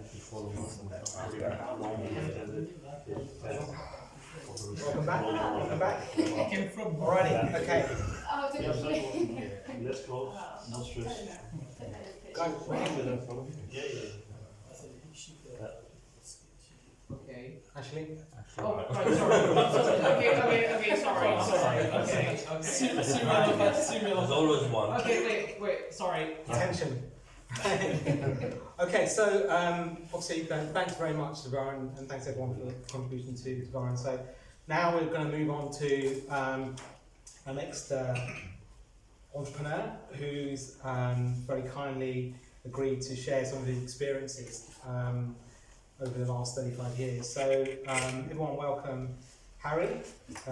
Welcome back. Welcome back. Alrighty. Okay. Let's close. No stress. Go. Okay. Ashley. Oh, right, sorry. Okay, sorry. There's always one. Okay, wait, sorry. Attention. Okay, so obviously thanks very much to Varun, and thanks everyone for the contribution to Varun. So now we're going to move on to our next entrepreneur who's very kindly agreed to share some of his experiences over the last 35 years. So everyone welcome Harry. He's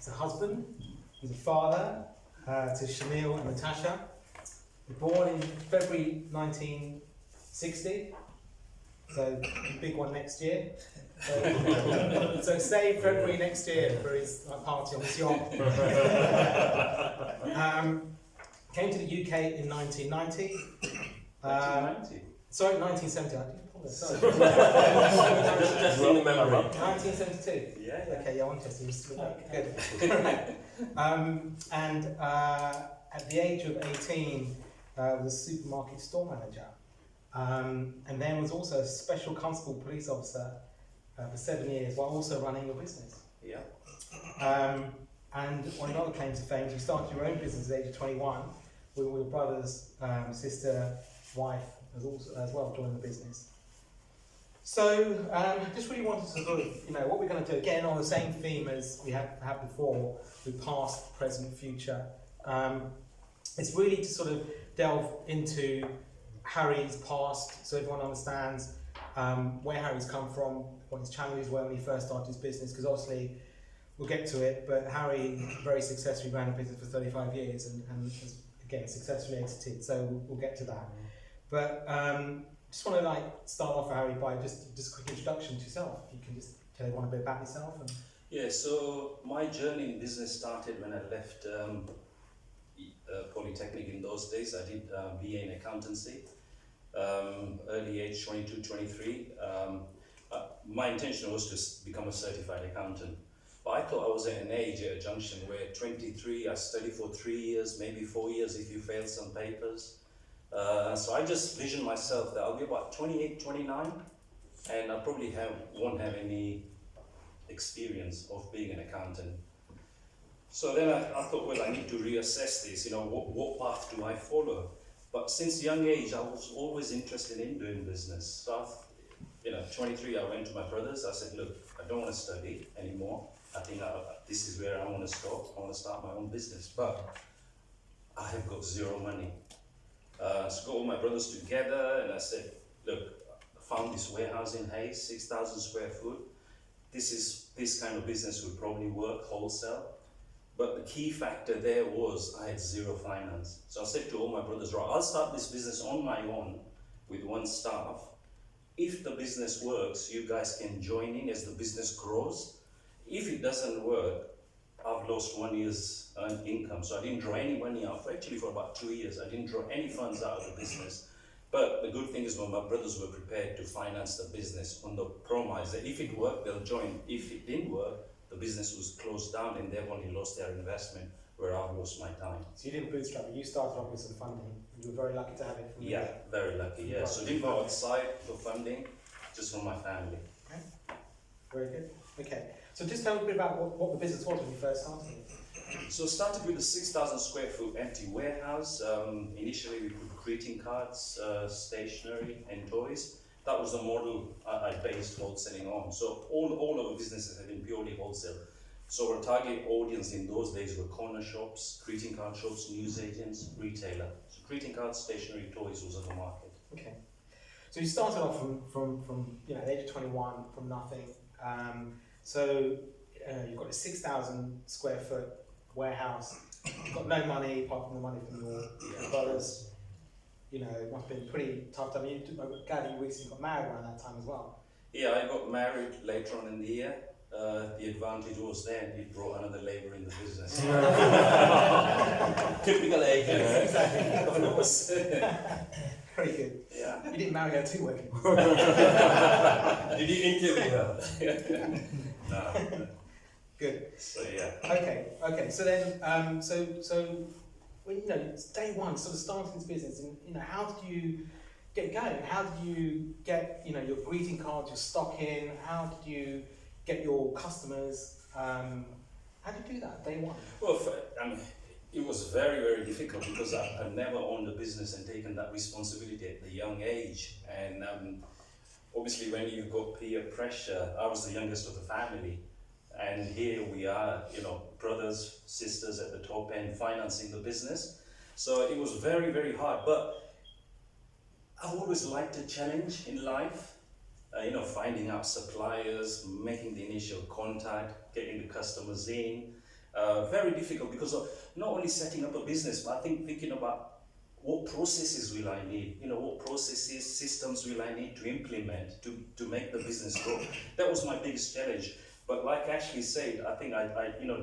a husband, he's a father to Shamil and Natasha. Born in February 1960, so big one next year. So save February next year for his party on his yacht. Came to the UK in 1990. 1990? Sorry, 1970. I didn't pull it. Sorry. Just from the memory. 1972. Yeah. Okay, yeah, interesting. Good. And at the age of 18, was a supermarket store manager, and then was also a special constable police officer for 7 years, while also running your business. Yeah. And on another claim to fame, you started your own business at the age of 21, with your brother's sister, wife, as well joined the business. So, just really wanted to sort of, what we're going to do, again on the same theme as we had before, with past, present, future. It's really to sort of delve into Harry's past, so everyone understands where Harry's come from, what his challenges were when he first started his business, because obviously, we'll get to it, but Harry very successfully ran a business for 35 years and has, again, successfully exited, so we'll get to that. But just want to start off, Harry, by just a quick introduction to yourself. If you can just tell everyone a bit about yourself. Yeah, so my journey in business started when I left Polytechnic in those days. I did BA in accountancy, early age 22, 23. My intention was to become a certified accountant. But I thought I was at an age, at a junction where 23, I studied for 3 years, maybe 4 years if you fail some papers. So I just visioned myself that I'll be about 28, 29, and I probably won't have any experience of being an accountant. So then I thought, well, I need to reassess this, what path do I follow? But since young age, I was always interested in doing business. So, 23, I went to my brothers. I said, look, I don't want to study anymore. I think this is where I want to stop. I want to start my own business. But I have got zero money. So got all my brothers together, and I said, look, I found this warehouse in Hayes, 6,000 square foot. This kind of business would probably work wholesale. But the key factor there was I had zero finance. So I said to all my brothers, right, I'll start this business on my own with one staff. If the business works, you guys can join in as the business grows. If it doesn't work, I've lost 1 year's income. So I didn't draw any money out. Actually, for about 2 years, I didn't draw any funds out of the business. But the good thing is my brothers were prepared to finance the business on the promise that if it worked, they'll join. If it didn't work, the business was closed down and they've only lost their investment, where I've lost my time. So you didn't bootstrap it, you started off with some funding. You were very lucky to have it from Yeah, very lucky, yeah. So didn't go outside for funding, just from my family. Okay. Very good. Okay. So just tell me a bit about what the business was when you first started. So started with a 6,000 square foot empty warehouse. Initially we put greeting cards, stationery and toys. That was the model I based wholesaling on. So all of our businesses have been purely wholesale. So our target audience in those days were corner shops, greeting card shops, newsagents, retailer. So greeting cards, stationery, toys was on the market. Okay. So you started off from the age of 21, from nothing. So you've got a 6,000 square foot warehouse. You've got no money apart from the money from your brothers. It must have been pretty tough. I'm glad you recently got married around that time as well. Yeah, I got married later on in the year. The advantage was then it brought another labour in the business. Typical agents. Exactly. Of course. Very good. Yeah. You didn't marry her too well. Did you interview her? No. Good. So yeah. Okay. So then, so when it's day one, sort of starting this business, and how did you get going? How did you get your greeting cards, your stock in? How did you get your customers? How did you do that day one? Well, it was very, very difficult because I've never owned a business and taken that responsibility at the young age. And obviously, when you've got peer pressure, I was the youngest of the family. And here we are, brothers, sisters at the top end financing the business. So it was very, very hard. But I've always liked a challenge in life. Finding out suppliers, making the initial contact, getting the customers in. Very difficult because of not only setting up a business, but I think thinking about what processes will I need? What processes, systems will I need to implement to make the business grow? That was my biggest challenge. But like Ashley said, I think I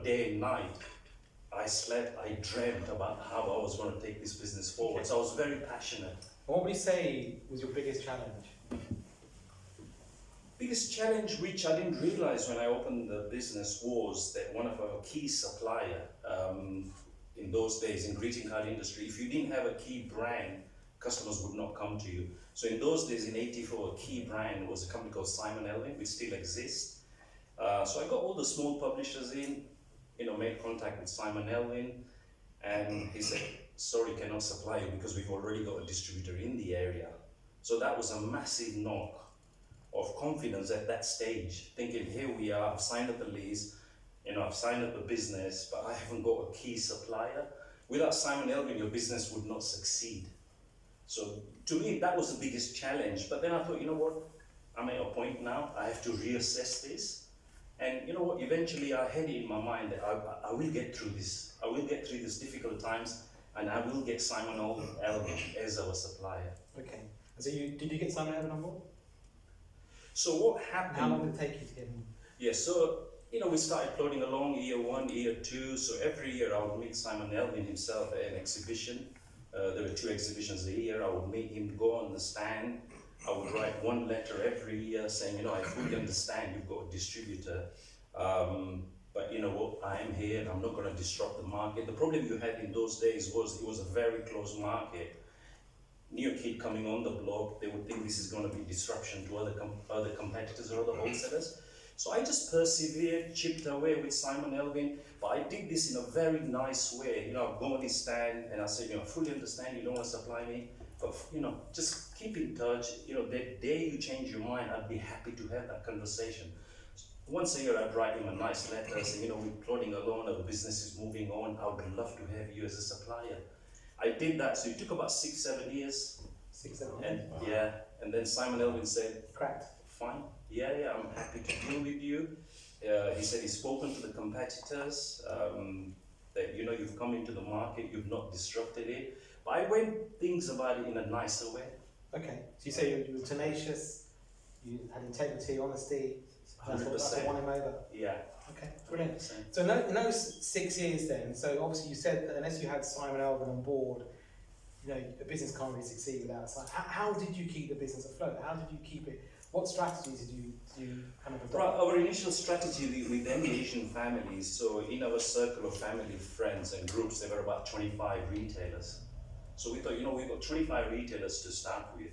day and night, I slept, I dreamt about how I was going to take this business forward. So I was very passionate. What would you say was your biggest challenge? Biggest challenge, which I didn't realize when I opened the business, was that one of our key supplier in those days in greeting card industry, if you didn't have a key brand, customers would not come to you. So in those days in '84, a key brand was a company called Simon Elvin, which still exists. So I got all the small publishers in, made contact with Simon Elvin, and he said, sorry, cannot supply you because we've already got a distributor in the area. So that was a massive knock of confidence at that stage, thinking here we are, I've signed up a lease, I've signed up a business, but I haven't got a key supplier. Without Simon Elvin, your business would not succeed. So to me, that was the biggest challenge. But then I thought, what, I'm at a point now, I have to reassess this. And eventually I had it in my mind that I will get through this. I will get through these difficult times, and I will get Simon Elvin as our supplier. Okay. And so did you get Simon Elvin on board? So what happened? How long did it take you to get him? Yeah, so we started plodding along year one, year two. So every year I would meet Simon Elvin himself at an exhibition. There were 2 exhibitions a year. I would meet him, go on the stand. I would write 1 letter every year saying, I fully understand you've got a distributor, but I am here and I'm not going to disrupt the market. The problem you had in those days was it was a very closed market. New kid coming on the block, they would think this is going to be disruption to other competitors or other wholesalers. So I just persevered, chipped away with Simon Elvin, but I did this in a very nice way. I'd go on his stand and I said, I fully understand you don't want to supply me, but just keep in touch. The day you change your mind, I'd be happy to have that conversation. Once a year, I'd write him a nice letter saying, we're plodding along, our business is moving on, I would love to have you as a supplier. I did that, so it took about 6-7 years. 6-7 And years? Wow. yeah, and then Simon Elvin said, Cracked. fine, yeah, I'm happy to deal with you. He said he's spoken to the competitors, that you've come into the market, you've not disrupted it. But I went things about it in a nicer way. Okay, so you say you were tenacious, you had integrity, honesty, that's what won him over. Yeah. Okay, brilliant. 100%. So in those 6 years then, so obviously you said that unless you had Simon Elvin on board, a business can't really succeed without Simon. How did you keep the business afloat? How did you keep it? What strategies did you kind of adopt? Right, our initial strategy with any Asian families, so in our circle of family, friends and groups, there were about 25 retailers. So we thought, we've got 25 retailers to start with.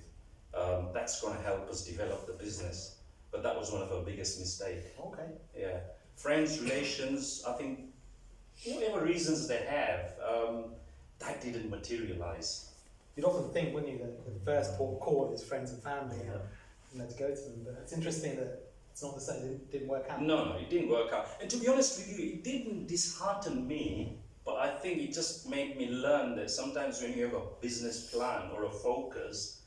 That's going to help us develop the business. But that was one of our biggest mistakes. Okay. Yeah. Friends, relations, I think, whatever reasons they have, that didn't materialize. You'd often think, wouldn't you, that the first port of call is friends and family, to go to them. But it's interesting that it's not the same. It didn't work out. No, it didn't work out. And to be honest with you, it didn't dishearten me, but I think it just made me learn that sometimes when you have a business plan or a focus,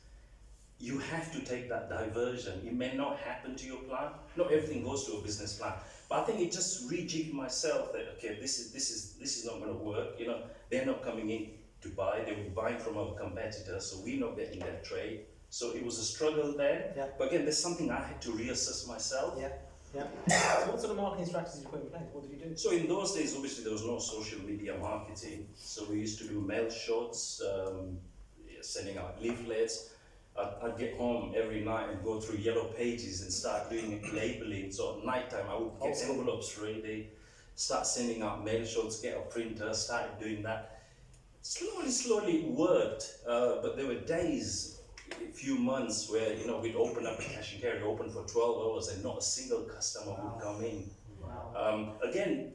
you have to take that diversion. It may not happen to your plan. Not everything goes to a business plan. But I think it just rejigged myself that, okay, this is not going to work. They're not coming in to buy. They will be buying from our competitors, so we're not getting that trade. So it was a struggle there. Yeah. But again, there's something I had to reassess myself. Yeah. Yeah. So what sort of marketing strategies did you put in place? What did you do? So in those days, obviously there was no social media marketing. So we used to do mail shots, sending out leaflets. I'd get home every night and go through yellow pages and start doing labeling. So at night time I would get envelopes ready, start sending out mail shots, get a printer, started doing that. Slowly it worked, but there were days, a few months where, you know, we'd open up a cash and carry, open for 12 hours and not a single customer would come in. Wow. Again,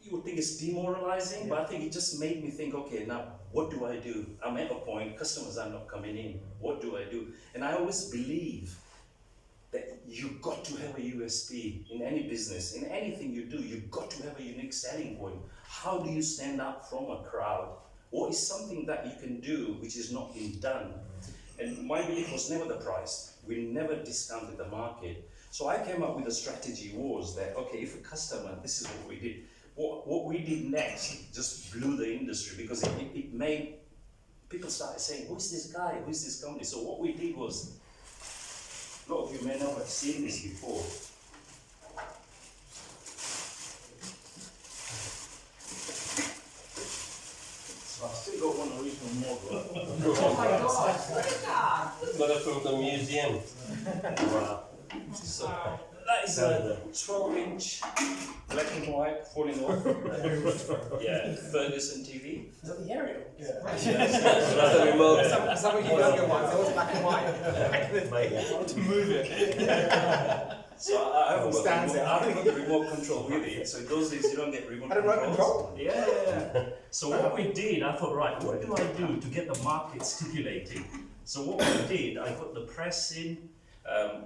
you would think it's demoralizing, but I think it just made me think, okay, now what do I do? I'm at a point, customers are not coming in. What do I do? And I always believe that you've got to have a USP in any business, in anything you do, you've got to have a unique selling point. How do you stand out from a crowd? What is something that you can do which is not being done? And my belief was never the price. We never discounted the market. So I came up with a strategy was that, okay, if a customer, this is what we did. What we did next just blew the industry because it made people started saying, who's this guy, who's this company? So what we did was, a lot of you may not have seen this before. So I've still got one original model. Oh my god, look at that! Got it from the museum. Wow. So that is a 12-inch black and white falling off. Yeah, Ferguson TV. Is that the aerial? That's the remote. Some of you younger ones, they was black and white. To move it. So I haven't got, Stands the remote, out. I haven't got the remote control with it. So in those days you don't get remote Had a remote controls. control? Yeah. So what we did, I thought, right, what do I do to get the market stimulating? So what we did, I got the press in,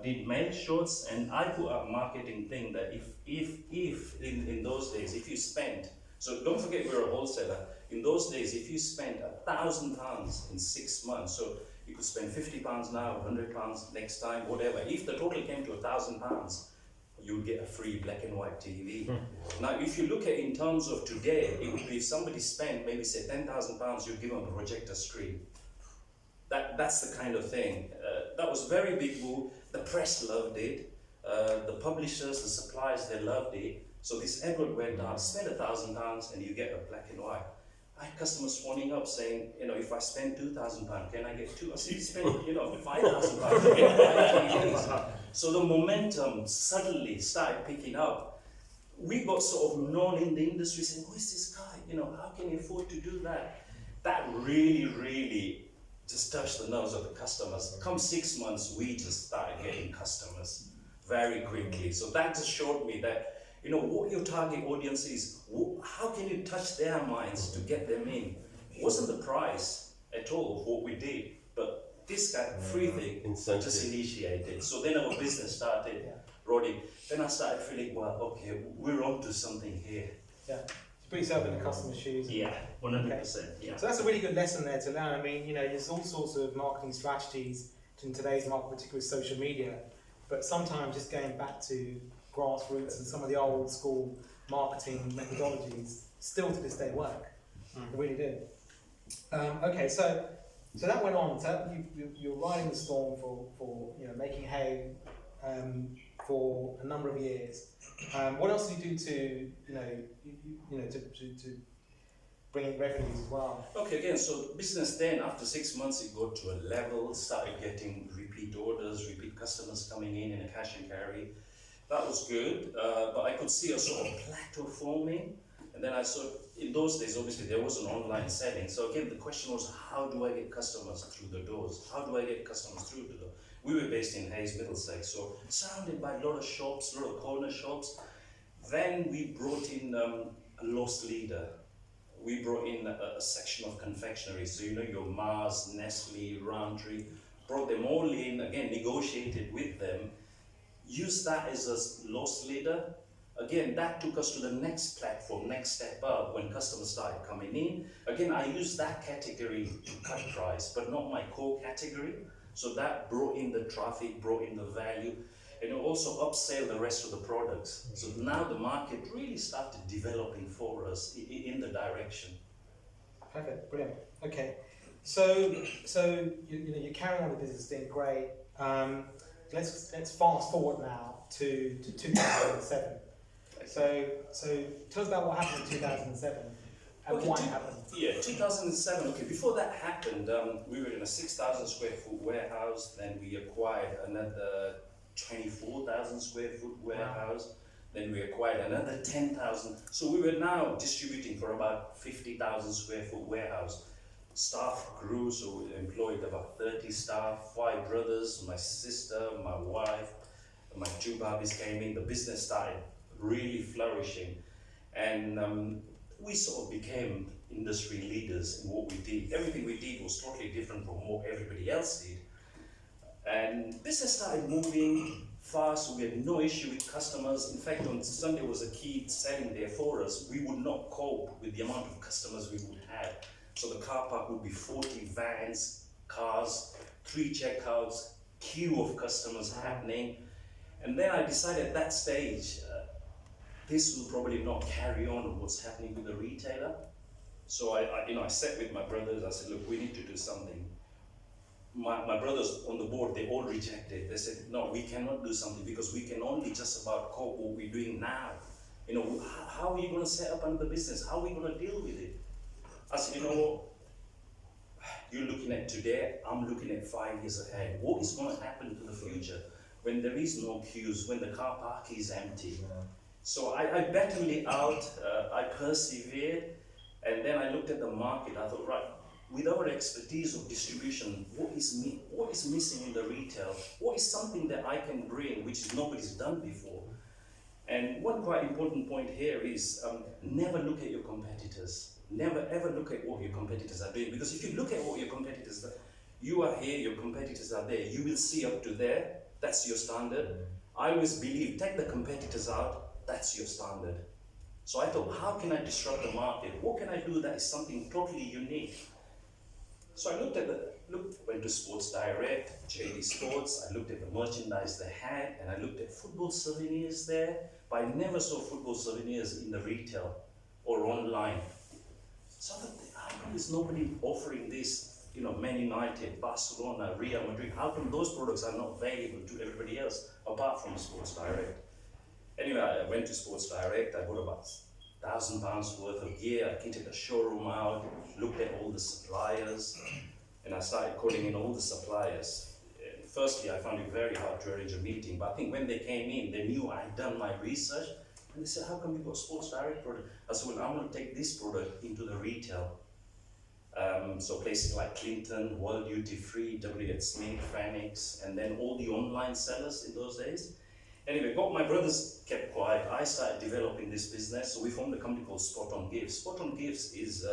did mail shots, and I put a marketing thing that if in those days, if you spent, so don't forget we're a wholesaler, in those days, if you spent £1,000 in 6 months, so you could spend £50 now, £100 next time, whatever. If the total came to £1,000, you would get a free black and white TV. Now, if you look at it in terms of today, it would be if somebody spent maybe say £10,000, you'd give them a projector screen. That's the kind of thing. That was very big move. The press loved it. The publishers, the suppliers, they loved it. So this advert went out, spend £1,000 and you get a black and white. I had customers phoning up saying, you know, if I spend £2,000, can I get two? I said, spend, £5,000, you get 5 TVs. So the momentum suddenly started picking up. We got sort of known in the industry saying, who is this guy? You know, how can he afford to do that? That really just touched the nerves of the customers. Come 6 months, we just started getting customers very quickly. So that just showed me that, you know, what your target audience is, how can you touch their minds to get them in? It wasn't the price at all of what we did, but this kind of free thing just initiated. So then our business started rolling. Then I started feeling, well, okay, we're onto something here. Yeah. To put yourself in the customer's shoes. Yeah, 100%. Yeah. So that's a really good lesson there to learn. I mean, you know, there's all sorts of marketing strategies in today's market, particularly with social media, but sometimes just going back to grassroots and some of the old school marketing methodologies still to this day work. They really do. Okay, so that went on. So you're riding the storm for you know, making hay for a number of years. What else did you do to to bring in revenues as well? Okay, again, so business then after 6 months it got to a level, started getting repeat orders, repeat customers coming in a cash and carry. That was good, but I could see a sort of plateau forming. And then I saw, in those days, obviously, there was an online selling. So again, the question was, how do I get customers through the doors? How do I get customers through the door? We were based in Hayes, Middlesex, so surrounded by a lot of shops, a lot of corner shops. Then we brought in a loss leader. We brought in a section of confectionery. So, you know, your Mars, Nestle, Roundtree, brought them all in, again, negotiated with them, used that as a loss leader. Again, that took us to the next platform, next step up when customers started coming in. Again, I used that category to cut price, but not my core category. So that brought in the traffic, brought in the value, and it also upsell the rest of the products. So now the market really started developing for us in the direction. Perfect, brilliant. Okay, so you know, you're carrying on the business, doing great. let's fast forward now to 2007. So tell us about what happened in 2007 and Okay, why it happened. Yeah, 2007. Okay, before that happened, we were in a 6,000 square foot warehouse. Then we acquired another 24,000 square foot warehouse. Then we acquired another 10,000. So we were now distributing for about 50,000 square foot warehouse. Staff grew, so we employed about 30 staff, 5 brothers, my sister, my wife, my 2 babies came in. The business started really flourishing, and we sort of became industry leaders in what we did. Everything we did was totally different from what everybody else did. And business started moving fast. We had no issue with customers. In fact, on Sunday was a key selling day for us. We would not cope with the amount of customers we would have. So the car park would be 40 vans, cars, 3 checkouts, queue of customers happening. And then I decided at that stage, this will probably not carry on what's happening with the retailer. So I sat with my brothers. I said, look, we need to do something. My brothers on the board, they all rejected. They said, no, we cannot do something because we can only just about cope what we're doing now. You know, how are you going to set up another business? How are we going to deal with it? I said, you know, you're looking at today, I'm looking at 5 years ahead. What is going to happen to the future when there is no queues, when the car park is empty? So I battled it out, I persevered, and then I looked at the market. I thought, right, with our expertise of distribution, what is missing in the retail? What is something that I can bring which nobody's done before? And one quite important point here is never look at your competitors. Never ever look at what your competitors are doing, because if you look at what your competitors are, you are here, your competitors are there, you will see up to there, that's your standard. I always believe, take the competitors out, that's your standard. So I thought, how can I disrupt the market? What can I do that is something totally unique? So I went to Sports Direct, JD Sports, I looked at the merchandise they had, and I looked at football souvenirs there, but I never saw football souvenirs in the retail or online. So I thought, how come is nobody offering this? You know, Man United, Barcelona, Real Madrid, how come those products are not available to everybody else apart from Sports Direct? Anyway, I went to Sports Direct, I bought about £1,000 worth of gear, I kitted a showroom out, looked at all the suppliers, and I started calling in all the suppliers. Firstly, I found it very hard to arrange a meeting, but I think when they came in, they knew I'd done my research, and they said, how come you got Sports Direct product? I said, well, I'm going to take this product into the retail. So places like Clinton, World Duty Free, W.H. Smith, Phoenix, and then all the online sellers in those days. Anyway, my brothers kept quiet. I started developing this business, so we formed a company called Spot On Gifts. Spot On Gifts is,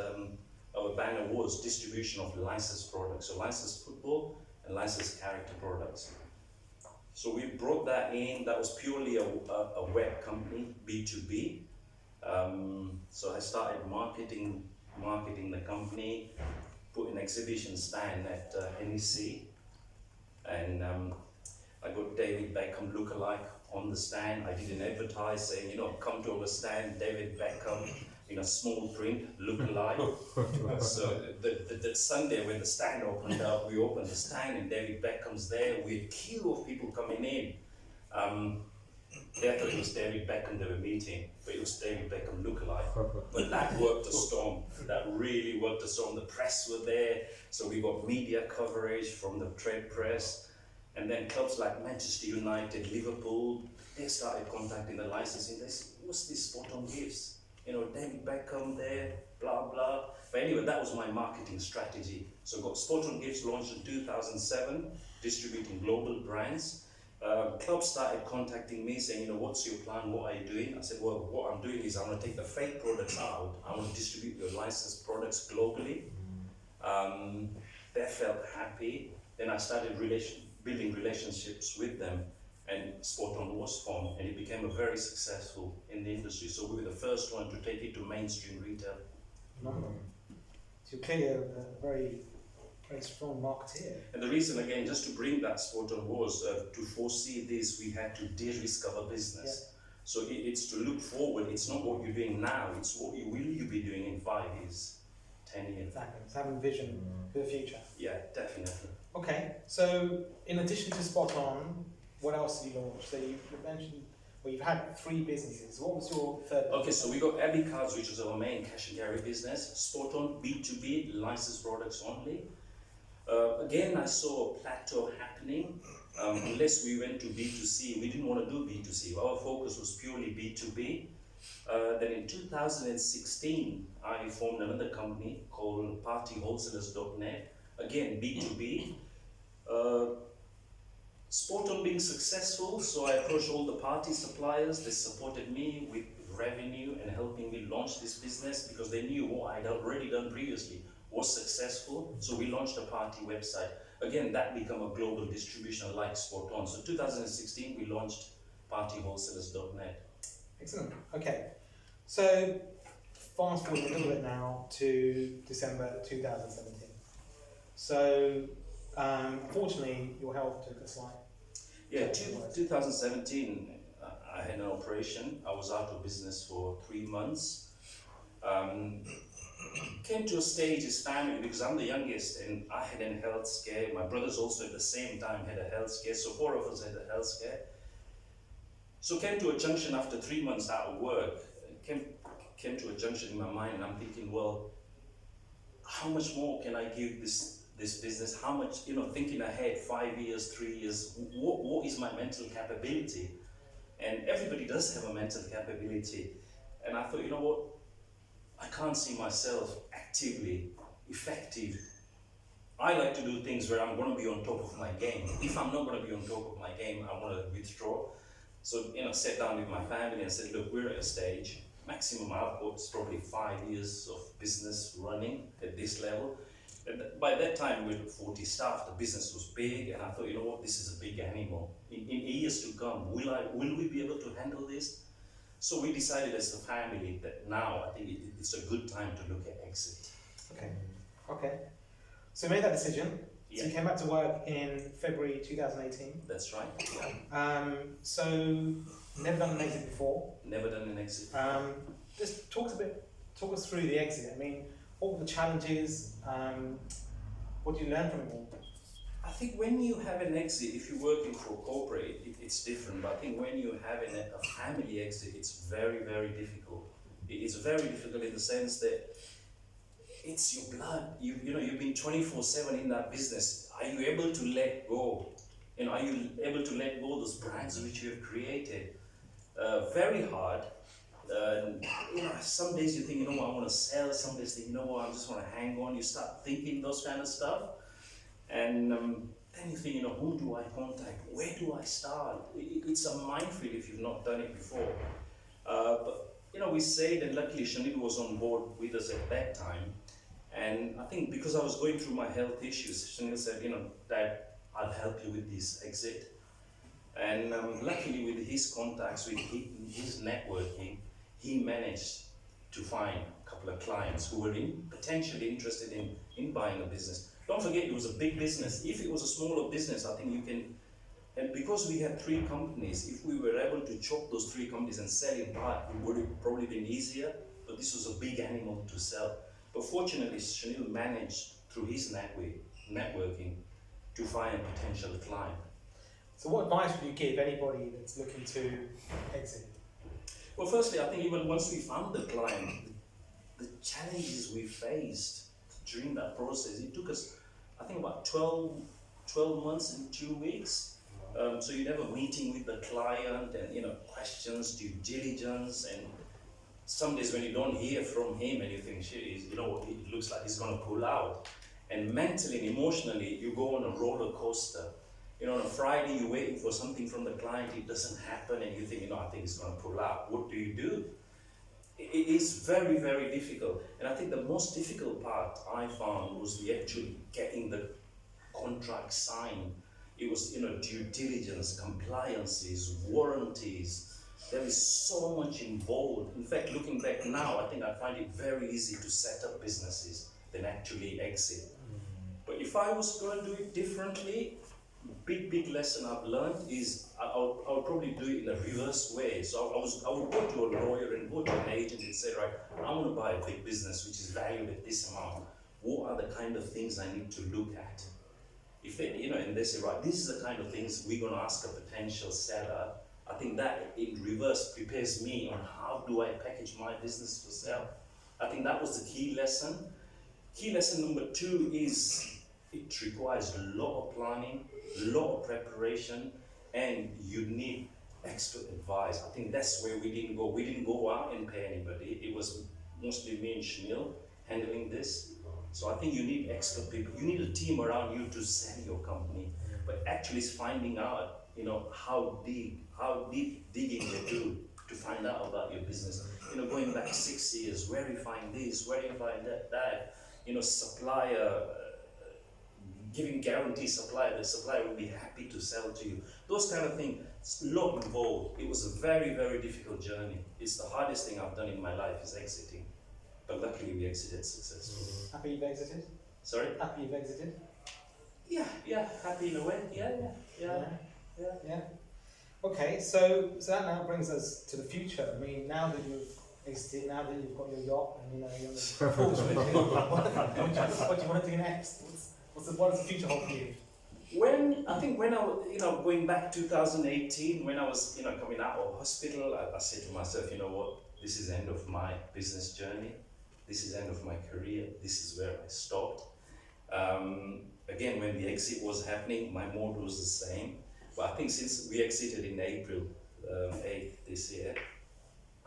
our banner was distribution of licensed products, so licensed football and licensed character products. So we brought that in. That was purely a web company, B2B. So I started marketing the company, put an exhibition stand at NEC, and I got David Beckham lookalike on the stand. I did an advertise saying, you know, come to our stand, David Beckham, in a small print, lookalike. So the Sunday when the stand opened up, we opened the stand and David Beckham's there with a queue of people coming in. They thought it was David Beckham they were meeting, but it was David Beckham lookalike. But that worked a storm. That really worked a storm. The press were there, so we got media coverage from the trade press. And then clubs like Manchester United, Liverpool, they started contacting the licensing. They said, what's this Spot On Gifts? You know, David Beckham there, blah, blah. But anyway, that was my marketing strategy. So got Spot On Gifts launched in 2007, distributing global brands. Clubs started contacting me saying, you know, what's your plan? What are you doing? I said, well, what I'm doing is I'm going to take the fake products out. I want to distribute your licensed products globally. They felt happy. Then I started building relationships with them, and Spot On was formed, and it became very successful in the industry. So we were the first one to take it to mainstream retail. Phenomenal. So you're clearly a very, very strong marketeer. And the reason, again, just to bring that Spot On was to foresee this, we had to de-risk our business. Yeah. So it's to look forward. It's not what you're doing now, it's what will you be doing in 5 years, 10 years. Exactly, it's having vision for the future. Yeah, definitely. Okay, so in addition to Spot On, what else did you launch? So you mentioned, well, you've had 3 businesses. What was your third? Okay, so we got Abbey Cards, which is our main cash and carry business. Spot On, B2B, licensed products only. Again, I saw a plateau happening. Unless we went to B2C, we didn't want to do B2C. Our focus was purely B2B. Then in 2016, I formed another company called PartyWholesalers.net. Again, B2B. Spot On being successful, so I approached all the party suppliers. They supported me with revenue and helping me launch this business because they knew what I'd already done previously was successful. So we launched a party website. Again, that became a global distribution like Spot On. So 2016, we launched PartyWholesalers.net. Excellent. Okay. So fast forward a little bit now to December 2017. So unfortunately, your health took a slight. Yeah, 2017, I had an operation. I was out of business for 3 months. Came to a stage as family because I'm the youngest and I had a health scare. My brothers also at the same time had a health scare, so 4 of us had a health scare. So came to a junction after 3 months out of work. Came to a junction in my mind and I'm thinking, well, how much more can I give this business? How much, thinking ahead, 5 years, 3 years, what is my mental capability? And everybody does have a mental capability. And I thought, you know what? I can't see myself actively effective. I like to do things where I'm going to be on top of my game. If I'm not going to be on top of my game, I want to withdraw. So, sat down with my family and said, look, we're at a stage, maximum output is probably 5 years of business running at this level. And by that time, we had 40 staff, the business was big, and I thought, you know what, this is a big animal. In years to come, will we be able to handle this? So we decided as a family that now I think it's a good time to look at exit. Okay. So you made that decision. Yeah. So you came back to work in February 2018. That's right. So never done an exit before. Never done an exit. Just talk us through the exit. I mean, what were the challenges? What did you learn from it all? I think when you have an exit, if you're working for corporate, it's different. But I think when you have a family exit, it's very, very difficult. It's very difficult in the sense that it's your blood. You've been 24/7 in that business. Are you able to let go? Are you able to let go of those brands which you have created? Very hard. Some days you think, I want to sell. Some days you think, I just want to hang on. You start thinking those kind of stuff. And then you think, whom do I contact? Where do I start? It's a minefield if you've not done it before. But we said, and luckily Shanil was on board with us at that time. And I think because I was going through my health issues, Shanil said, Dad, I'll help you with this exit. And luckily with his contacts, with his networking, he managed to find a couple of clients who were potentially interested in buying a business. Don't forget, it was a big business. If it was a smaller business, I think you can, and because we had 3 companies, if we were able to chop those 3 companies and sell in part, it would have probably been easier, but this was a big animal to sell. But fortunately, Shanil managed, through his networking, to find a potential client. So what advice would you give anybody that's looking to exit? Well, firstly, I think even once we found the client, the challenges we faced during that process, it took us, I think, about 12 months and 2 weeks. So you'd have a meeting with the client and, questions, due diligence, and some days when you don't hear from him and you think, it looks like he's going to pull out. And mentally and emotionally, you go on a roller coaster. On a Friday, you're waiting for something from the client, it doesn't happen, and you think, I think he's going to pull out. What do you do? It is very, very difficult. And I think the most difficult part I found was the actually getting the contract signed. It was, due diligence, compliances, warranties. There is so much involved. In fact, looking back now, I think I find it very easy to set up businesses than actually exit. But if I was going to do it differently, big lesson I've learned is I would probably do it in a reverse way. So I would go to a lawyer and go to an agent and say, right, I want to buy a big business which is valued at this amount. What are the kind of things I need to look at? if they, and they say, right, this is the kind of things we're going to ask a potential seller, I think that in reverse prepares me on how do I package my business to sell. I think that was the key lesson. Key lesson number 2 is it requires a lot of planning, a lot of preparation, and you need expert advice. I think that's where we didn't go. We didn't go out and pay anybody. It was mostly me and Shanil handling this. So I think you need expert people. You need a team around you to sell your company. But actually it's finding out, how deep digging you do to find out about your business. Going back 6 years, where you find this, where you find that, supplier, giving guarantee supplier, the supplier will be happy to sell to you. Those kind of things, it's a lot involved. It was a very, very difficult journey. It's the hardest thing I've done in my life is exiting. But luckily we exited successfully. Happy you've exited? Sorry? Happy you've exited? Yeah, happy in a way. Yeah. Okay, so that now brings us to the future. I mean, now that you've exited, now that you've got your yacht and you're on the full swing, what do you want to do next? What does the future hold for you? When I was, going back 2018, when I was, coming out of hospital, I said to myself, you know what, this is the end of my business journey. This is the end of my career. This is where I stopped. Again, when the exit was happening, my mode was the same. But I think since we exited in April 8th this year,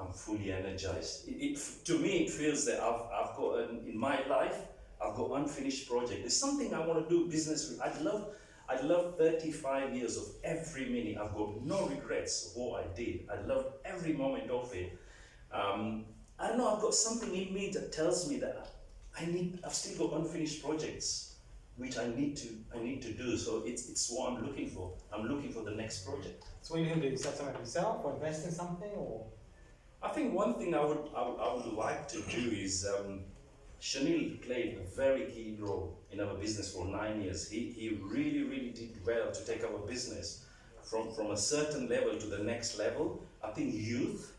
I'm fully energized. To me, it feels that I've got, in my life, I've got unfinished project. There's something I want to do business with. I love 35 years of every minute. I've got no regrets of what I did. I love every moment of it. I don't know, I've got something in me that tells me that I've still got unfinished projects which I need to do. So it's what I'm looking for. I'm looking for the next project. So what are you going to do? Set something up yourself or invest in something, or? I think one thing I would like to do is Shanil played a very key role in our business for 9 years. He really did well to take our business from a certain level to the next level. I think youth.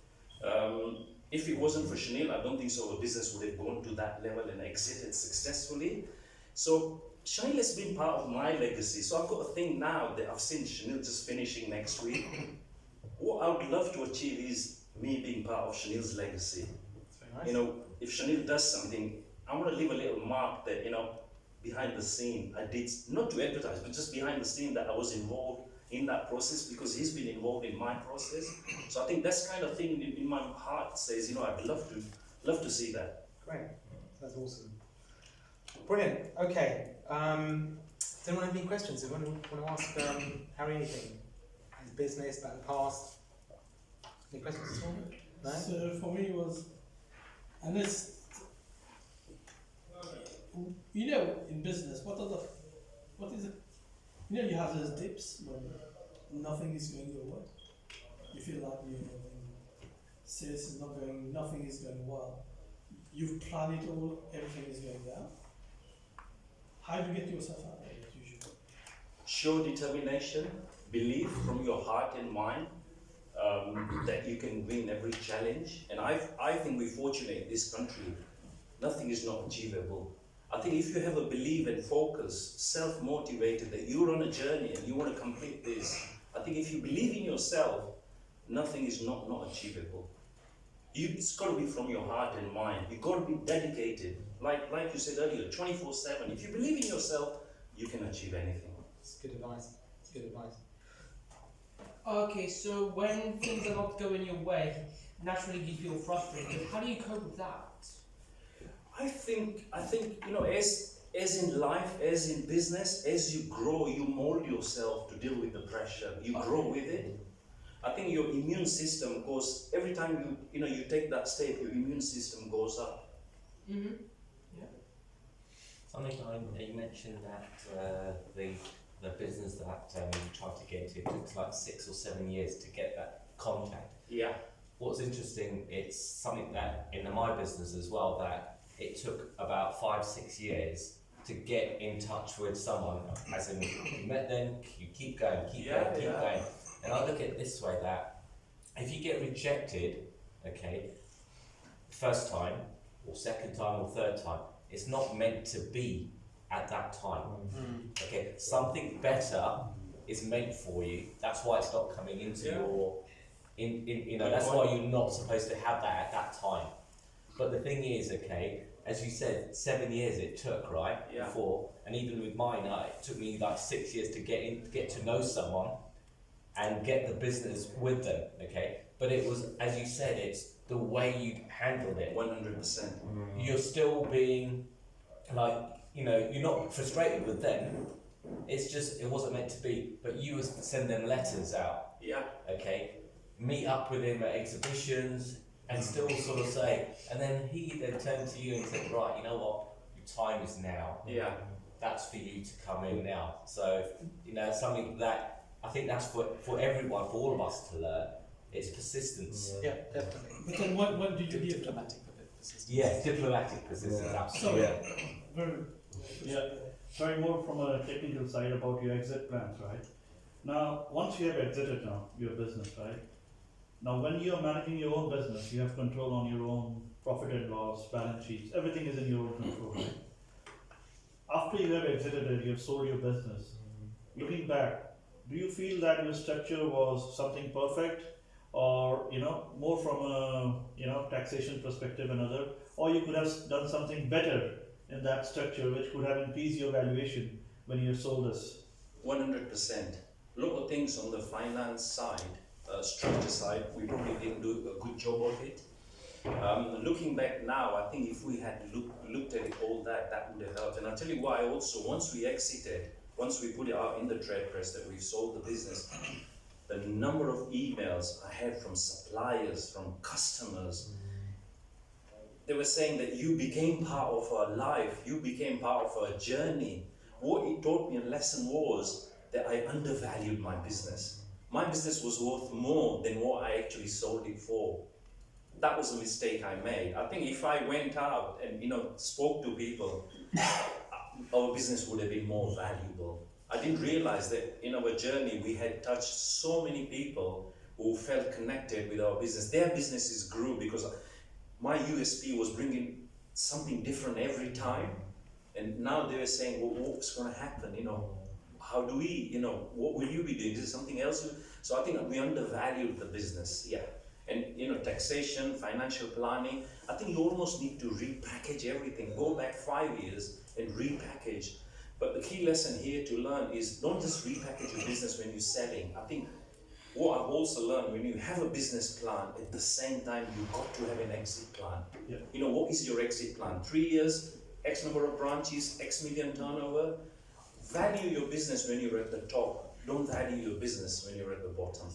If it wasn't for Shanil, I don't think so. Our business would have gone to that level and exited successfully. So Shanil has been part of my legacy. So I've got a thing now that I've seen Shanil just finishing next week. What I would love to achieve is me being part of Shanil's legacy. That's very nice. If Shanil does something, I want to leave a little mark that, behind the scene, I did, not to advertise, but just behind the scene that I was involved in that process because he's been involved in my process. So I think that's kind of thing in my heart says, I'd love to see that. Great, that's awesome. Brilliant. Okay. Does anyone have any questions? Does anyone want to ask Harry anything? His business, about the past? Any questions at all? No? So for me it was, and it's, in business, what is it? You have those dips when nothing is going your way. You feel like sales is not going, nothing is going well. You've planned it all, everything is going down. How do you get yourself out of it usually? Show determination, belief from your heart and mind that you can win every challenge. And I think we're fortunate in this country. Nothing is not achievable. I think if you have a belief and focus, self-motivated, that you're on a journey and you want to complete this, I think if you believe in yourself, nothing is not achievable. It's got to be from your heart and mind. You've got to be dedicated. Like you said earlier, 24/7. If you believe in yourself, you can achieve anything. It's good advice. It's good advice. Okay, so when things are not going your way, naturally you feel frustrated. How do you cope with that? I think as in life, as in business, as you grow, you mold yourself to deal with the pressure. You grow with it. I think your immune system goes, every time you take that step, your immune system goes up. Mm-hmm. Something you mentioned that the business that you tried to get into, it took like 6 or 7 years to get that contact. Yeah. What's interesting, it's something that in my business as well, that it took about 5-6 years to get in touch with someone, as in you met them, you keep going. And I look at it this way, that if you get rejected, okay, first time, or second time, or third time, it's not meant to be at that time. Okay, something better is meant for you. That's why it's not coming into your, that's why you're not supposed to have that at that time. But the thing is, okay, as you said, 7 years it took, right? Yeah. Before, and even with mine, it took me like 6 years to get to know someone and get the business with them, okay? But it was, as you said, it's the way you handled it. 100%. You're still being, like, you're not frustrated with them. It's just, it wasn't meant to be. But you would send them letters out, Yeah. okay? Meet up with him at exhibitions and still sort of say, and then he then turned to you and said, right, you know what, your time is now. Yeah. That's for you to come in now. So, something that, I think that's for everyone, for all of us to learn. It's persistence. Yeah, definitely. But then when did you give Diplomatic persistence. Yeah, diplomatic persistence, absolutely. very Yeah, sorry, more from a technical side about your exit plans, right? Now, once you have exited now your business, right? Now, when you are managing your own business, you have control on your own profit and loss, balance sheets, everything is in your own control, right? After you have exited it, you have sold your business. Looking back, do you feel that your structure was something perfect, or more from a taxation perspective and other, or you could have done something better in that structure which could have increased your valuation when you sold us? 100%. A lot of things on the finance side, structure side, we probably didn't do a good job of it. Looking back now, I think if we had looked at it all that would have helped. And I'll tell you why also, once we put it out in the trade press that we've sold the business, the number of emails I had from suppliers, from customers, they were saying that you became part of our life, you became part of our journey. What it taught me a lesson was that I undervalued my business. My business was worth more than what I actually sold it for. That was a mistake I made. I think if I went out and spoke to people, our business would have been more valuable. I didn't realize that in our journey we had touched so many people who felt connected with our business. Their businesses grew because my USP was bringing something different every time. And now they were saying, well, what's going to happen? How do we, what will you be doing? Is it something else? So I think we undervalued the business, yeah. And taxation, financial planning, I think you almost need to repackage everything. Go back 5 years and repackage. But the key lesson here to learn is don't just repackage your business when you're selling. I think what I've also learned, when you have a business plan, at the same time you've got to have an exit plan. Yeah. What is your exit plan? 3 years, X number of branches, X million turnover. Value your business when you're at the top. Don't value your business when you're at the bottom.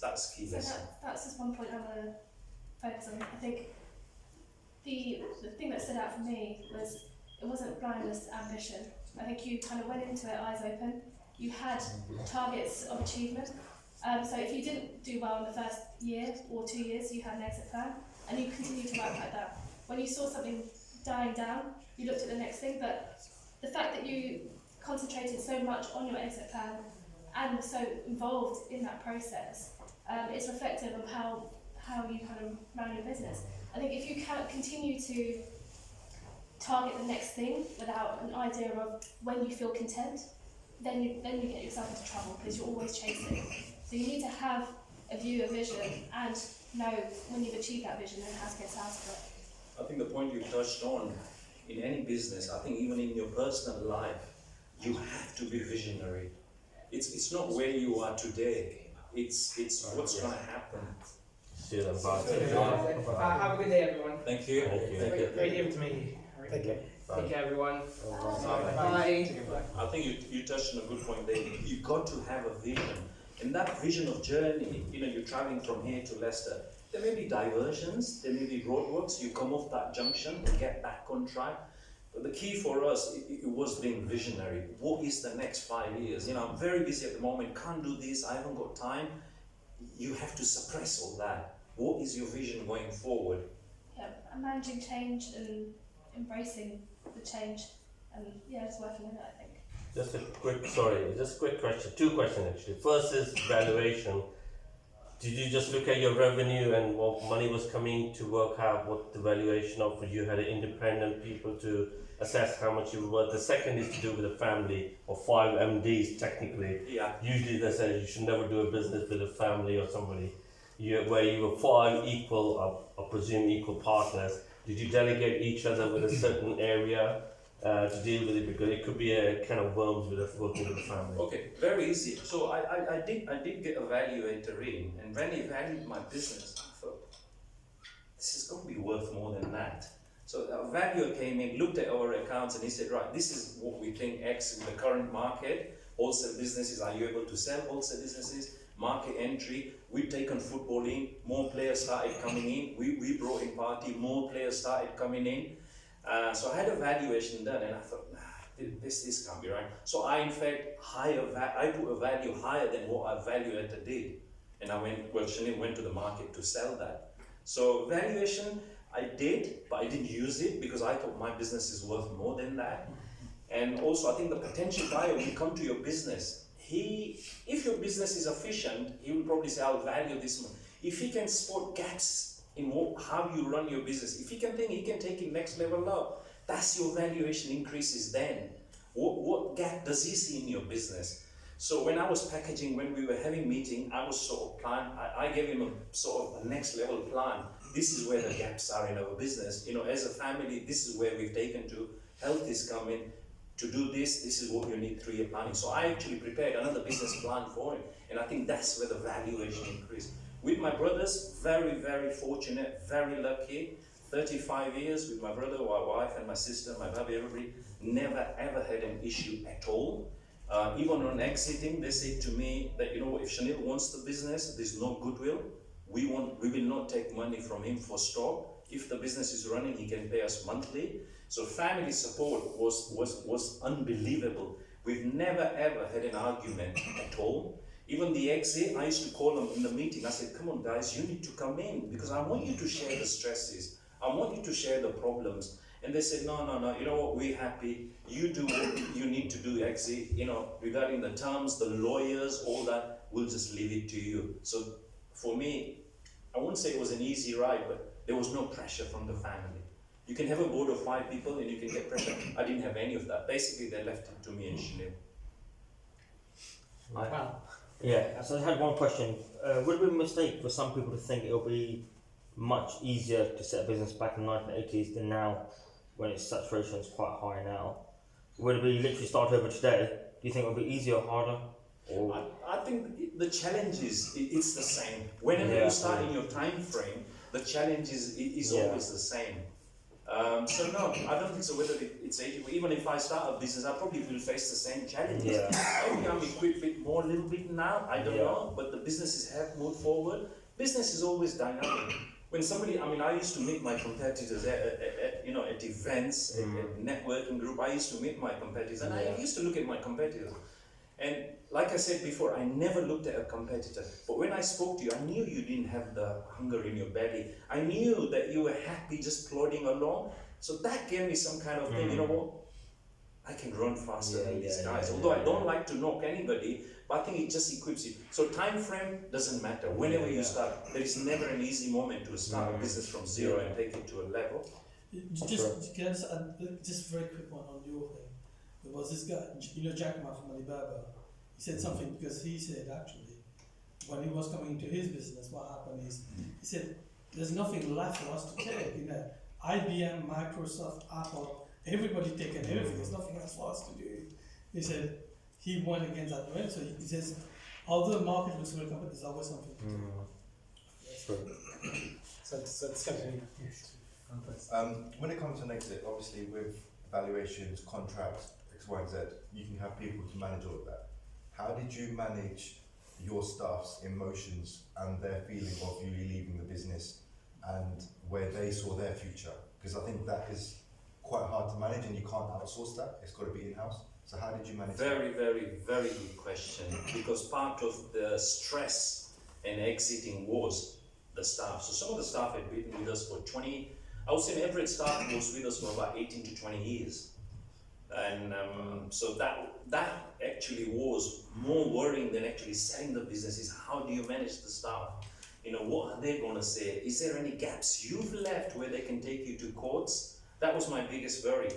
That's key So lesson. that's just one point I want to focus on. I think the thing that stood out for me was it wasn't blindness ambition. I think you kind of went into it eyes open. You had targets of achievement. So if you didn't do well in the first year or 2 years, you had an exit plan, and you continued to work like that. When you saw something dying down, you looked at the next thing. But the fact that you concentrated so much on your exit plan and were so involved in that process, it's reflective of how you kind of run your business. I think if you can continue to target the next thing without an idea of when you feel content, then you get yourself into trouble because you're always chasing. So you need to have a view, a vision, and know when you've achieved that vision and how to get out of it. I think the point you touched on, in any business, I think even in your personal life, you have to be visionary. It's not where you are today, it's what's going to happen. Have a good day, everyone. Thank you. Great here to meet you. Take care. Take care, everyone. Bye. Bye. I think you touched on a good point there. You've got to have a vision. And that vision of journey, you're traveling from here to Leicester. There may be diversions, there may be roadworks, you come off that junction and get back on track. But the key for us, it was being visionary. What is the next 5 years? I'm very busy at the moment, can't do this, I haven't got time. You have to suppress all that. What is your vision going forward? Yeah, and managing change and embracing the change, and just working with it, I think. Just a quick question. 2 questions actually. First is valuation. Did you just look at your revenue and what money was coming to work out what the valuation of? You had independent people to assess how much you're worth. The second is to do with a family or 5 MDs technically. Yeah. Usually they say you should never do a business with a family or somebody. Where you were 5 equal, I presume equal partners. Did you delegate each other with a certain area to deal with it? Because it could be a kind of worms with working with a family. Okay, very easy. So I did get a valuator in, and when he valued my business, I thought, this is going to be worth more than that. So a valuer came in, looked at our accounts, and he said, right, this is what we think X in the current market. Wholesale businesses, are you able to sell wholesale businesses? Market entry, we've taken football in, more players started coming in, we brought in party, more players started coming in. So I had a valuation done, and I thought, nah, this can't be right. So I in fact I put a value higher than what a valuator did. And Chanel went to the market to sell that. So valuation I did, but I didn't use it because I thought my business is worth more than that. And also I think the potential buyer will come to your business. If your business is efficient, he will probably say, I'll value this one. If he can spot gaps in how you run your business, if he can think he can take it next level up, that's your valuation increases then. What gap does he see in your business? So when I was packaging, when we were having meeting, I was sort of I gave him a sort of a next level plan. This is where the gaps are in our business. As a family, this is where we've taken to. Health is coming. To do this is what you need 3-year planning. So I actually prepared another business plan for him, and I think that's where the valuation increased. With my brothers, very, very fortunate, very lucky. 35 years with my brother, my wife, and my sister, my baby, everybody, never ever had an issue at all. Even on exiting, they said to me that, if Chanel wants the business, there's no goodwill. We will not take money from him for stock. If the business is running, he can pay us monthly. So family support was unbelievable. We've never ever had an argument at all. Even the exit, I used to call them in the meeting. I said, come on guys, you need to come in because I want you to share the stresses. I want you to share the problems. And they said, no, you know what, we're happy. You do what you need to do, exit. Regarding the terms, the lawyers, all that, we'll just leave it to you. So for me, I wouldn't say it was an easy ride, but there was no pressure from the family. You can have a board of 5 people and you can get pressure. I didn't have any of that. Basically, they left it to me and Chanel. Wow. Yeah, so I had one question. Would it be a mistake for some people to think it'll be much easier to set a business back in the 1980s than now, when its saturation is quite high now? Would it be literally start over today? Do you think it would be easier or harder? Or I think the challenge it's the same. Whenever you start in your time frame, the challenge is always the same. So no, I don't think so. Whether it's 80, even if I start a business, I probably will face the same challenges. Maybe I'm equipped a little bit now. I don't know, but the businesses have moved forward. Business is always dynamic. When somebody, I used to meet my competitors at events, at networking group. I used to meet my competitors, and I used to look at my competitors. And like I said before, I never looked at a competitor. But when I spoke to you, I knew you didn't have the hunger in your belly. I knew that you were happy just plodding along. So that gave me some kind of thing, you know what? I can run faster than these guys. Although I don't like to knock anybody, but I think it just equips you. So time frame doesn't matter. Whenever you start, there is never an easy moment to start a business from zero and take it to a level. Can I just add, just a very quick one on your thing? There was this guy, Jack Ma from Alibaba. He said something because he said actually, when he was coming into his business, what happened is he said, "There's nothing left for us to take." IBM, Microsoft, Apple, everybody taken everything. There's nothing else for us to do. He said he went against that way. So he says, although the market looks very competitive, there's always something to do. So discussion. When it comes to an exit, obviously with valuations, contracts, X, Y, and Z, you can have people to manage all of that. How did you manage your staff's emotions and their feeling of you leaving the business and where they saw their future? Because I think that is quite hard to manage and you can't outsource that. It's got to be in-house. So how did you manage that? Very, very, very good question. Because part of the stress in exiting was the staff. So some of the staff had been with us for 20, I would say an average staff was with us for about 18 to 20 years. And so that actually was more worrying than actually selling the business is how do you manage the staff? What are they going to say? Is there any gaps you've left where they can take you to courts? That was my biggest worry.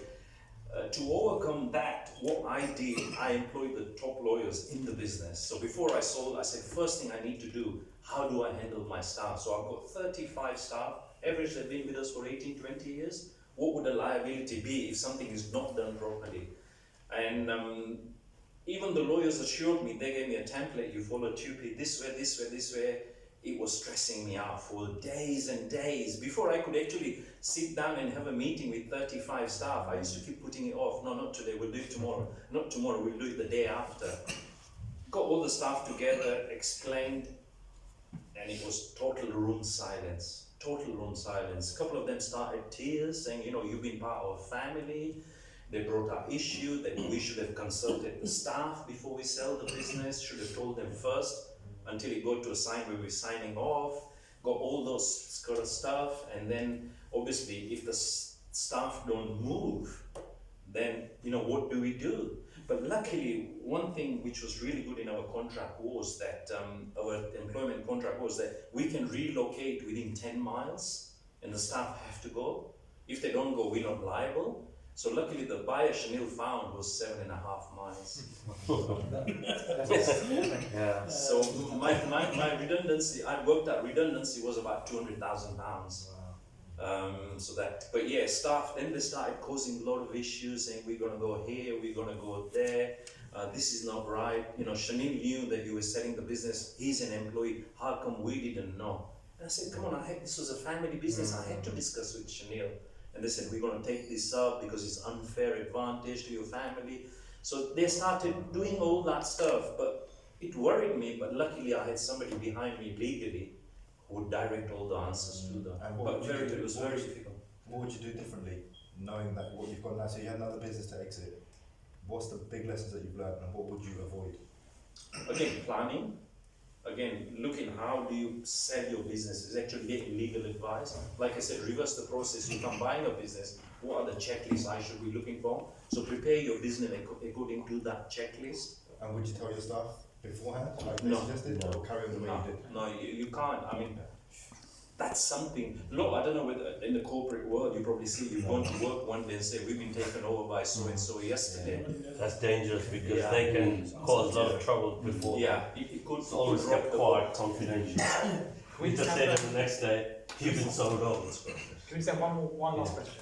To overcome that, what I did, I employed the top lawyers in the business. So before I sold, I said, first thing I need to do, how do I handle my staff? So I've got 35 staff, average they've been with us for 18, 20 years. What would the liability be if something is not done properly? And even the lawyers assured me, they gave me a template, you follow TUPE this way, this way, this way. It was stressing me out for days and days. Before I could actually sit down and have a meeting with 35 staff, I used to keep putting it off. No, not today, we'll do it tomorrow. Not tomorrow, we'll do it the day after. Got all the staff together, explained, and it was total room silence. Total room silence. A couple of them started tears, saying, you know, you've been part of a family. They brought up issue that we should have consulted the staff before we sell the business, should have told them first, until it got to a sign where we're signing off, got all those sort of stuff, and then obviously if the staff don't move, then, you know, what do we do? But luckily, one thing which was really good in our contract was that, our employment contract was that we can relocate within 10 miles, and the staff have to go. If they don't go, we're not liable. So luckily the buyer Chanel found was 7.5 miles. Yeah. So my redundancy, I worked out redundancy was about £200,000. So that, but yeah, staff, then they started causing a lot of issues, saying we're gonna go here, we're gonna go there, this is not right. You know, Chanel knew that you were selling the business, he's an employee, how come we didn't know? And I said, come on, this was a family business, I had to discuss with Chanel. And they said, we're going to take this up because it's unfair advantage to your family. So they started doing all that stuff, but it worried me. But luckily I had somebody behind me legally who would direct all the answers to them. And But it was very difficult. What would you do differently, knowing that what you've got now? So you had another business to exit. What's the big lessons that you've learned, and what would you avoid? Again, planning. Again, looking how do you sell your business is actually getting legal advice. Like I said, reverse the process. You come buying a business, what are the checklists I should be looking for? So prepare your business according to that checklist. And would you tell your staff beforehand, like they No. suggested, or carry on the way you did? No, you can't. I mean, that's something. Look, I don't know whether in the corporate world you probably see you've gone to work one day and say we've been taken over by so and so yesterday. That's dangerous because Yeah. they can cause a lot of trouble before. Yeah, it could It's always rock kept the quiet, boat. confidential. We We just say them the next day, you've been sold out. Can we say one last question?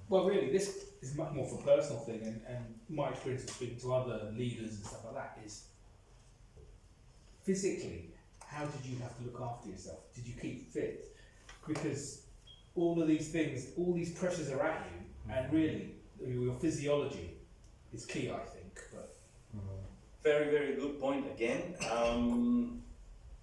Well, really, this is much more of a personal thing, and my experience of speaking to other leaders and stuff like that is physically, how did you have to look after yourself? Did you keep fit? Because all of these things, all these pressures are at you, and really, your physiology is key, I think. But Very, very good point again.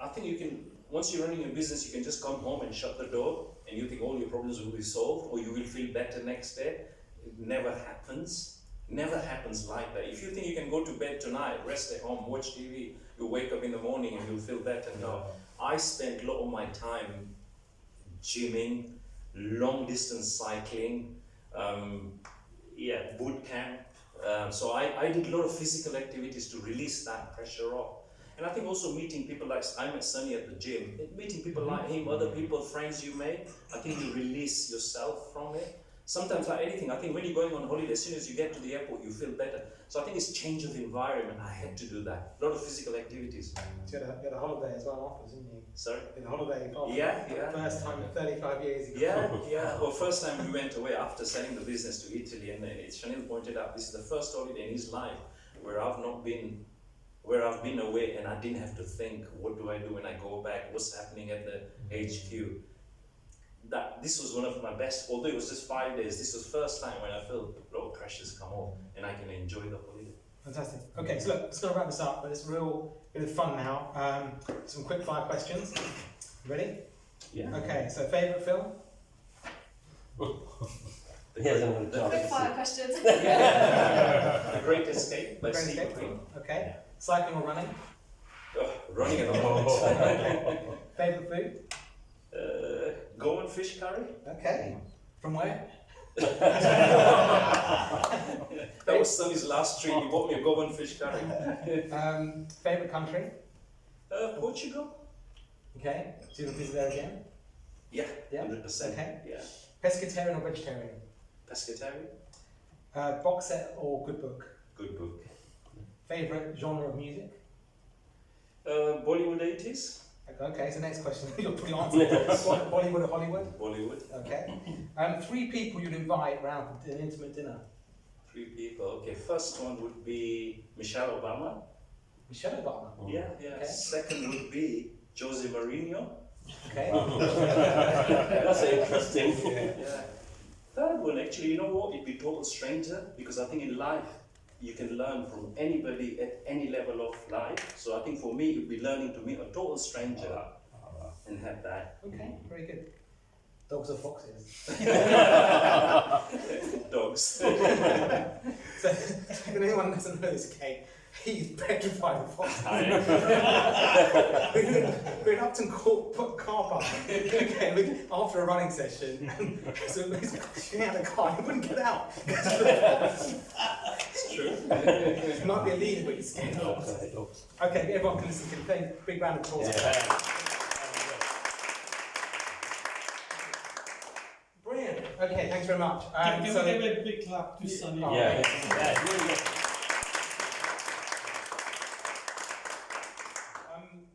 I think you can, once you're running a business, you can just come home and shut the door and you think all your problems will be solved or you will feel better next day. It never happens. Never happens like that. If you think you can go to bed tonight, rest at home, watch TV, you wake up in the morning and you'll feel better. No. I spent a lot of my time gymming, long distance cycling, boot camp. So I did a lot of physical activities to release that pressure off. And I think also meeting people like, I met Sunny at the gym, meeting people like him, other people, friends you made, I think you release yourself from it. Sometimes like anything, I think when you're going on holiday, as soon as you get to the airport, you feel better. So I think it's change of environment, I had to do that. A lot of physical activities. You had a holiday as well after, didn't you? Sorry? You had a holiday after. Yeah. First time in 35 years. you Yeah. Well, first time we went away after selling the business to Italy, and Chanel pointed out this is the first holiday in his life where I've been away and I didn't have to think, what do I do when I go back? What's happening at the HQ? This was one of my best, although it was just 5 days, this was the first time when I felt a lot of pressures come off and I can enjoy the holiday. Fantastic. Okay, so look, let's go wrap this up, but it's a real bit of fun now. Some quick fire questions. Ready? Yeah. Okay, so favourite film? He hasn't had a Quick chance. fire questions. The Great Escape by Great Steve Escape. McQueen. Okay. Cycling or running? Running at the moment. Favourite food? Go and fish curry. Okay. From where? That was Sunny's last treat. He bought me a go and fish curry. Favourite country? Portugal. Okay. Do you want to visit there again? Yeah. Yeah. 100%. Okay. Yeah. Pescatarian or vegetarian? Pescatarian. Box set or good book? Good book. Favourite genre of music? Bollywood 80s. Okay, so next question. You'll probably answer. Bollywood or Hollywood? Bollywood. Okay. 3 people you'd invite round for an intimate dinner. 3 people. Okay, first one would be Michelle Obama. Michelle Obama. Yeah. Okay. Second would be Jose Mourinho. Okay. That's interesting. Yeah. Third one, actually, you know what? It'd be total stranger, because I think in life you can learn from anybody at any level of life. So I think for me, it'd be learning to meet a total stranger and have that. Okay, very good. Dogs or foxes? Dogs. So, if anyone doesn't know this, okay, he's petrified of foxes. We're in Upton Court car park, okay, after a running session, and so he's pushing out the car, he wouldn't get out. It's true. He might be a leader, but he's scared of foxes. Okay, everyone can listen to him. Big round of applause. Brilliant. Okay, thanks very much. Can we give a big clap to Sunny? Yeah.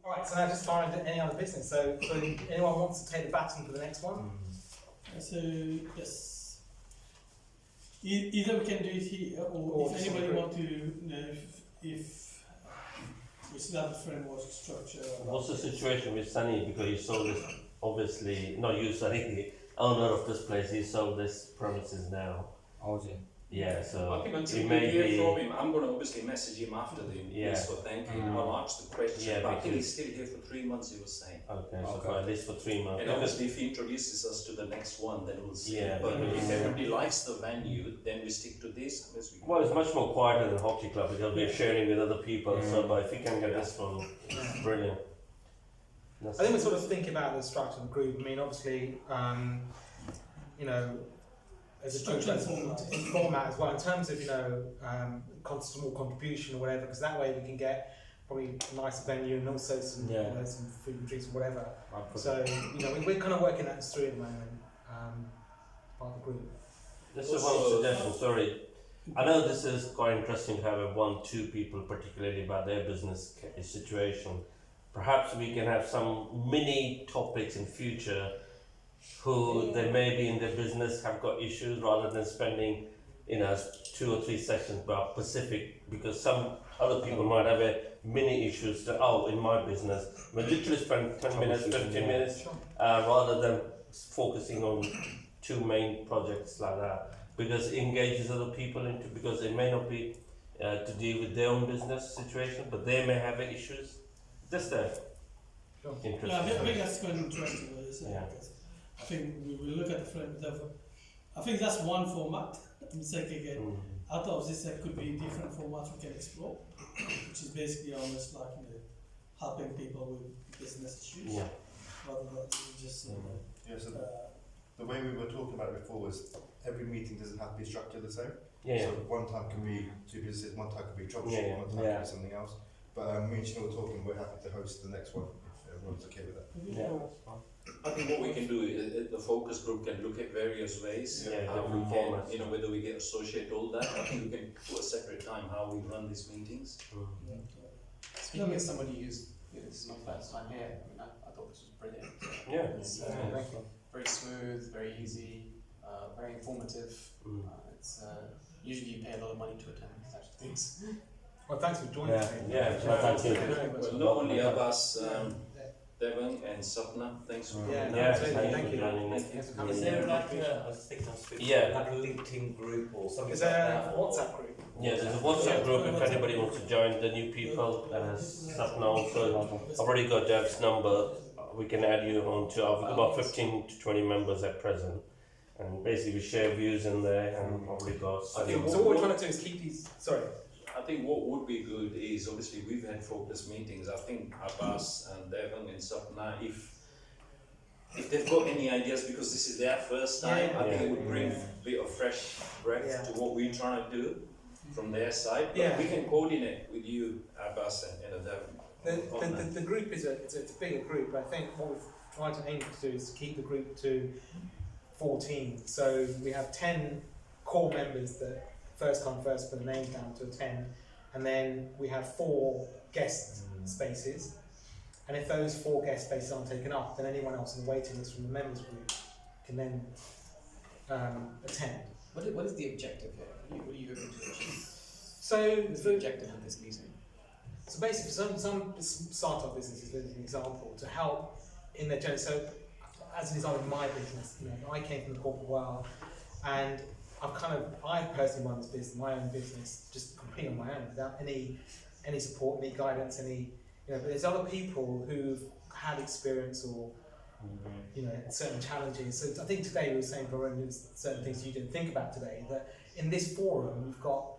All right, so now just find any other business. So anyone wants to take the baton for the next one? So, yes. Either we can do it here, or if anybody want to, if we still have a framework structure. What's the situation with Sunny? Because you sold this, obviously, not you, Sunny, the owner of this place, he sold this premises now. Oh, yeah. Yeah, so I think until it we may hear be. from him, I'm going to obviously message him after the Yeah. list for thanking him. I'll ask the question, Yeah, but I think because- he's still here for 3 months, he was saying. Okay, so for at least for 3 months. And obviously, if he introduces us to the next one, then we'll see. Yeah, But yeah. if everybody likes the venue, then we stick to this. Unless we Well, it's much more quieter than hockey club because we're sharing with other people. So, but if you can get this one, it's brilliant. I think we're sort of thinking about the structure of the group. I mean, obviously, you know, as a group, Structure and format. format as well, in terms of, you know, small contribution or whatever, because that way we can get probably a nice venue and also some, Yeah. you know, some food and drinks or whatever. I'll put So, you know, we're kind of working that through at the moment, part of the group. This is one suggestion. Sorry, I know this is quite interesting to have 1-2 people, particularly about their business situation. Perhaps we can have some mini topics in future. Who they may be in their business have got issues, rather than spending, you know, 2 or 3 sessions about specific, because some other people might have a mini issues that, in my business, we literally spend 10 minutes, 15 minutes, rather than focusing on 2 main projects like that, because it engages other people into, because it may not be to deal with their own business situation, but they may have issues. Just that. Sure. Interesting. Yeah, I think that's quite interesting what you're saying. Yeah. Because I think we will look at the frame. I think that's one format. I'm saying again, out of this there could be different formats we can explore, which is basically almost like, you know, helping people with business issues, Yeah. rather than just. Yeah, so the way we were talking about it before was every meeting doesn't have to be structured the same. Yeah. So one time can be 2 businesses, one time can be troubleshooting, Yeah, one time yeah. can be something else. But me and Chanel were talking, we're happy to host the next one if everyone's okay with that. Yeah, that's fine. I think what we can do is the focus group can look at various ways, Yeah, how we different can, formats. you know, whether we get associate all that. I think we can do a separate time how we run these meetings. Speaking as somebody who's, you know, this is my first time here, I mean, I thought this was brilliant. Yeah. It's Thank you. very smooth, very easy, very informative. It's usually you pay a lot of money to attend these types of things. Well, thanks for joining us. Yeah, thank you. Well, not only Abbas, Devon and Sapna, thanks for Yeah, coming. Yeah, absolutely. Thank you. joining us. Thanks for coming. Is there like I was thinking on Twitter, Yeah. like a LinkedIn group or something Is like there that? a WhatsApp group? Yeah, there's a WhatsApp group if anybody wants to join, the new people, stuff now. So I've already got Dev's number. We can add you on to. I've got about 15 to 20 members at present, and basically we share views in there, and probably got. I think So what we're trying to do is keep these. Sorry. I think what would be good is, obviously we've had focus meetings. I think Abbas and Devon and Sapna, if they've got any ideas, because this is their first time, I think it would bring a bit of fresh breath to what we're trying to do from their side. But we can coordinate with you, Abbas and Devon. The group is it's a bigger group. I think what we've tried to aim to do is to keep the group to 14. So we have 10 core members that first come first, put the names down to attend, and then we have 4 guest spaces. And if those 4 guest spaces aren't taken up, then anyone else in the waiting list from the members group can then attend. What is the objective here? What are you hoping to achieve? So, What is the objective of this meeting? So basically, some startup businesses, as an example, to help in their journey. So, as an example, in my business, I came from the corporate world, and I personally run this business, my own business, just completely on my own, without any support, any guidance, but there's other people who've had experience or certain challenges. So I think today we were saying, Varun, there's certain things you didn't think about today. That in this forum we've got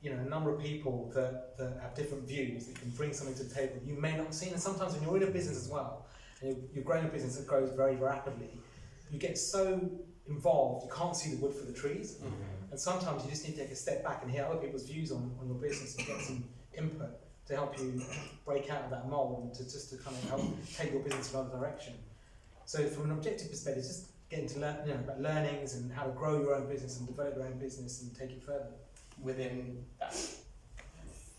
a number of people that have different views that can bring something to the table that you may not have seen. And sometimes when you're in a business as well, and you're growing a business that grows very rapidly, you get so involved you can't see the wood for the trees. And sometimes you just need to take a step back and hear other people's views on your business and get some input to help you break out of that mold and to kind of help take your business in another direction. So from an objective perspective, it's just getting to learn about learnings and how to grow your own business and develop your own business and take it further. Within that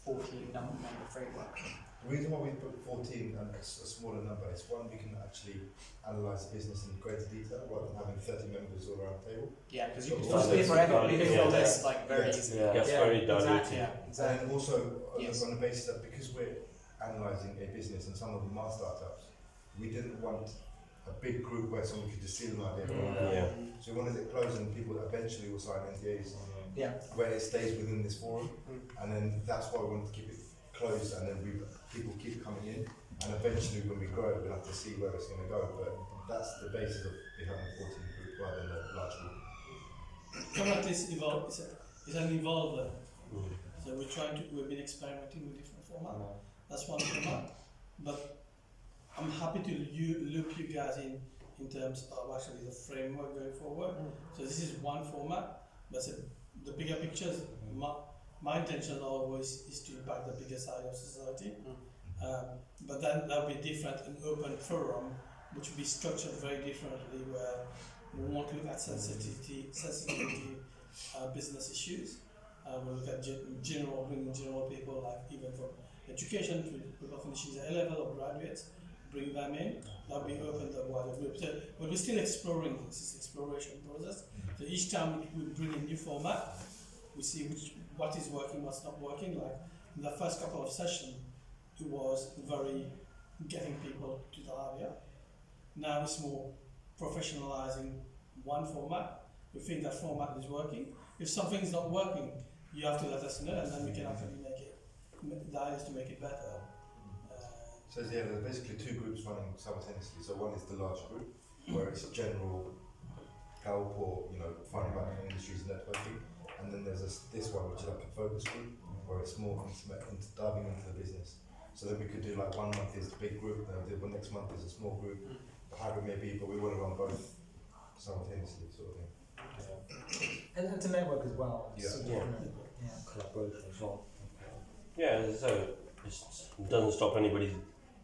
14 member framework. The reason why we put 14 and a smaller number is one, we can actually analyse the business in greater detail rather than having 30 members all around the table. Yeah, because you can Well, just it's forever. you can Yeah. fill this like very easily. Yeah, it's very diluted. Exactly. Yeah. Exactly. And also Yes. on the basis that because we're analysing a business and some of them are startups, we didn't want a big group where someone could just steal an idea. Yeah. So we wanted it closed and people eventually will sign NDAs Yeah. where it stays within this forum, and then that's why we wanted to keep it closed, and then people keep coming in, and eventually when we grow we'll have to see where it's going to go, but that's the basis of becoming a 14 group rather than a large group. Format is it's an evolver. So we've been experimenting with different formats. That's one format. But I'm happy to loop you guys in terms of actually the framework going forward. So this is one format, but the bigger picture, my intention always is to impact the bigger side of society. But then that'll be different, an open forum, which will be structured very differently, where we won't look at sensitivity business issues. We'll look at bringing general people, like even from education to people finishing the A-level or graduates, bring them in. That'll be open to a wider group. So, but we're still exploring this exploration process. So each time we bring a new format, we see what is working, what's not working. Like in the first couple of sessions, it was very getting people to the area. Now it's more professionalizing one format. We think that format is working. If something is not working, you have to let us know, and then we can actually the idea is to make it better. So yeah, there's basically 2 groups running simultaneously. So one is the large group, where it's general help or finding about industries and networking, and then there's this one which is like a focus group, where it's more intimate, diving into the business. So then we could do like 1 month is the big group, then the next month is a small group, however it may be, but we want to run both simultaneously, sort of thing. And to network as well. Yeah. Sort of, Yeah. Collaboration as well. Yeah, so it doesn't stop anybody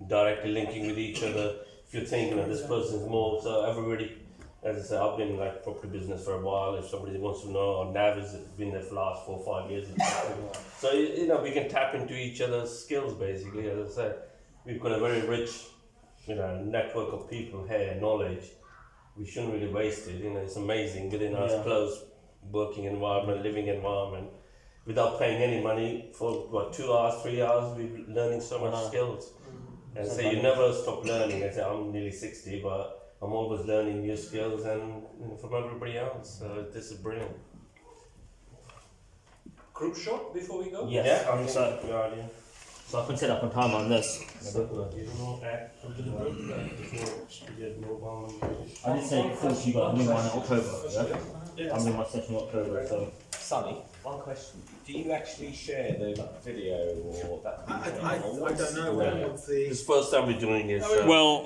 directly linking with each other. If you're thinking that this person's more, so everybody, as I said, I've been in like property business for a while. If somebody wants to know, or Nav has been there for the last 4 or 5 years. So we can tap into each other's skills basically. As I said, we've got a very rich, network of people here, knowledge. We shouldn't really waste it. It's amazing within our close working environment, living environment. Without paying any money for 2 hours, 3 hours, we're learning so much skills. And so you never stop learning. I say I'm nearly 60, but I'm always learning new skills and from everybody else. So this is brilliant. Group shot before we go? Yes. I think So- that's a good idea. So I can set up a time on this. You don't know, add something to the group before you get mobile. I did say before you got a new one in October. Yeah? I'm in my session in October, so. Sonny, one question. Do you actually share the video or that? I don't know. What's the It's the first time we're doing it. Oh, so. Well,